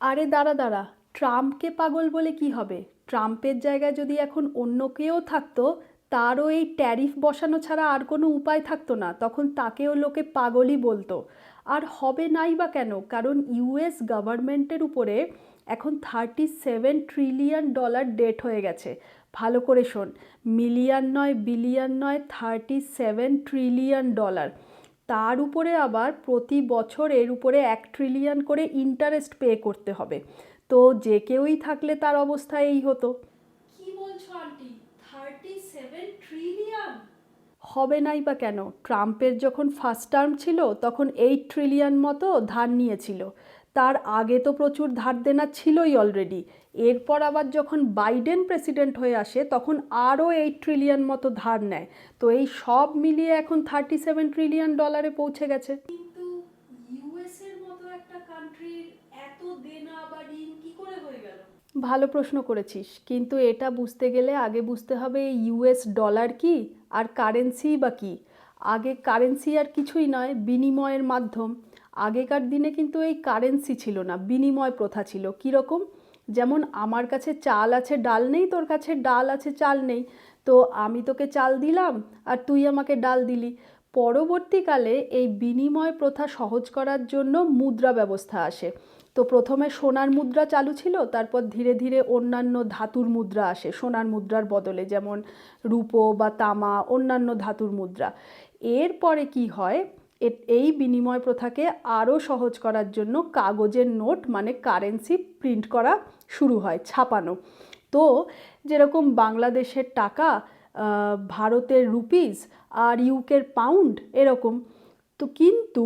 আরে দাঁড়া দাঁড়া, ট্রাম্পকে পাগল বলে কি হবে? ট্রাম্পের জায়গায় যদি এখন অন্য কেউ থাকতো, তারও এই ট্যারিফ বসানো ছাড়া আর কোনো উপায় থাকতো না, তখন তাকেও লোকে পাগলই বলতো। আর হবে নাই বা কেন? কারণ ইউএস গভর্নমেন্টের উপরে এখন $37 ট্রিলিয়ন ডেট হয়ে গেছে। ভালো করে শোন, মিলিয়ন নয়, বিলিয়ন নয়, $37 ট্রিলিয়ন। তার উপরে আবার প্রতি বছর এর উপরে 1 ট্রিলিয়ন করে ইন্টারেস্ট পে করতে হবে। তো যে কেউই থাকলে তার অবস্থা এই হতো। কি বলছো আন্টি? 37 ট্রিলিয়ন? হবে নাই বা কেন? ট্রাম্পের যখন ফার্স্ট টার্ম ছিল তখন 8 ট্রিলিয়ন মতো ধার নিয়েছিল। তার আগে তো প্রচুর ধার দেনা ছিলই অলরেডি। এরপর আবার যখন বাইডেন প্রেসিডেন্ট হয়ে আসে তখন আরও 8 ট্রিলিয়ন মতো ধার নেয়। তো এই সব মিলিয়ে এখন $37 ট্রিলিয়ন পৌঁছে গেছে। কিন্তু ইউএস এর মতো একটা কান্ট্রির এত দেনা বা ঋণ কি করে হয়ে গেল? ভালো প্রশ্ন করেছিস, কিন্তু এটা বুঝতে গেলে আগে বুঝতে হবে এই ইউএস ডলার কি আর কারেন্সি বা কি। আগে কারেন্সি আর কিছুই নয়, বিনিময়ের মাধ্যম। আগেকার দিনে কিন্তু এই কারেন্সি ছিল না, বিনিময় প্রথা ছিল। কীরকম? যেমন আমার কাছে চাল আছে ডাল নেই, তোর কাছে ডাল আছে চাল নেই। তো আমি তোকে চাল দিলাম আর তুই আমাকে ডাল দিলি। পরবর্তীকালে এই বিনিময় প্রথা সহজ করার জন্য মুদ্রা ব্যবস্থা আসে। তো প্রথমে সোনার মুদ্রা চালু ছিল, তারপর ধীরে ধীরে অন্যান্য ধাতুর মুদ্রা আসে সোনার মুদ্রার বদলে, যেমন রূপো বা তামা, অন্যান্য ধাতুর মুদ্রা। এরপরে কি হয়, এই বিনিময় প্রথাকে আরও সহজ করার জন্য কাগজের নোট মানে কারেন্সি প্রিন্ট করা শুরু হয়, ছাপানো। তো যেরকম বাংলাদেশের টাকা, ভারতের রুপিস আর ইউকের পাউন্ড এরকম। তো কিন্তু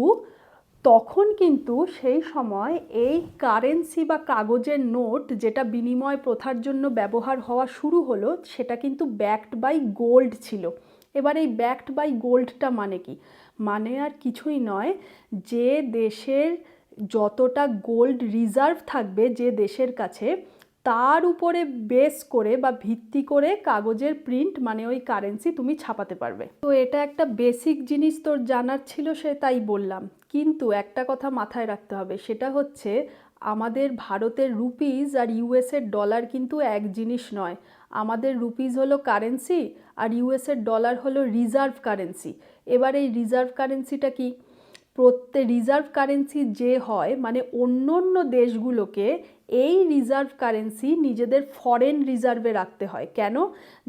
তখন কিন্তু সেই সময় এই কারেন্সি বা কাগজের নোট যেটা বিনিময় প্রথার জন্য ব্যবহার হওয়া শুরু হলো, সেটা কিন্তু ব্যাকড বাই গোল্ড ছিল। এবার এই ব্যাকড বাই গোল্ডটা মানে কি? মানে আর কিছুই নয়, যে দেশের যতটা গোল্ড রিজার্ভ থাকবে যে দেশের কাছে, তার উপরে বেস করে বা ভিত্তি করে কাগজের প্রিন্ট মানে ওই কারেন্সি তুমি ছাপাতে পারবে। তো এটা একটা বেসিক জিনিস তোর জানার ছিল, সে তাই বললাম। কিন্তু একটা কথা মাথায় রাখতে হবে, সেটা হচ্ছে আমাদের ভারতের রুপিস আর ইউএসের ডলার কিন্তু এক জিনিস নয়। আমাদের রুপিস হলো কারেন্সি আর ইউএসের ডলার হলো রিজার্ভ কারেন্সি। এবার এই রিজার্ভ কারেন্সিটা কি? প্রত্যেক রিজার্ভ কারেন্সি যে হয়, মানে অন্য অন্য দেশগুলোকে এই রিজার্ভ কারেন্সি নিজেদের ফরেন রিজার্ভে রাখতে হয়। কেন?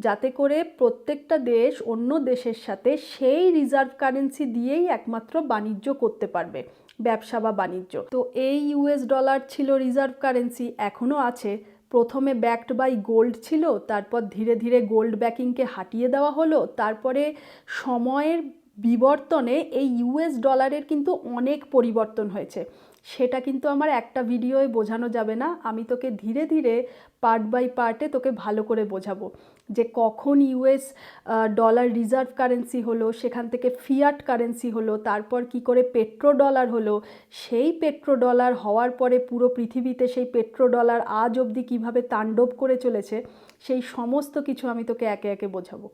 যাতে করে প্রত্যেকটা দেশ অন্য দেশের সাথে সেই রিজার্ভ কারেন্সি দিয়েই একমাত্র বাণিজ্য করতে পারবে, ব্যবসা বা বাণিজ্য। তো এই ইউএস ডলার ছিল রিজার্ভ কারেন্সি, এখনও আছে। প্রথমে ব্যাকড বাই গোল্ড ছিল, তারপর ধীরে ধীরে গোল্ড ব্যাকিংকে হাটিয়ে দেওয়া হলো। তারপরে সময়ের বিবর্তনে এই ইউএস ডলারের কিন্তু অনেক পরিবর্তন হয়েছে। সেটা কিন্তু আমার একটা ভিডিওয় বোঝানো যাবে না। আমি তোকে ধীরে ধীরে পার্ট বাই পার্টে তোকে ভালো করে বোঝাবো যে কখন ইউএস ডলার রিজার্ভ কারেন্সি হলো, সেখান থেকে ফিয়াট কারেন্সি হলো, তারপর কি করে পেট্রো ডলার হলো, সেই পেট্রো ডলার হওয়ার পরে পুরো পৃথিবীতে সেই পেট্রো ডলার আজ অবধি কীভাবে তাণ্ডব করে চলেছে, সেই সমস্ত কিছু আমি তোকে একে একে বোঝাবো।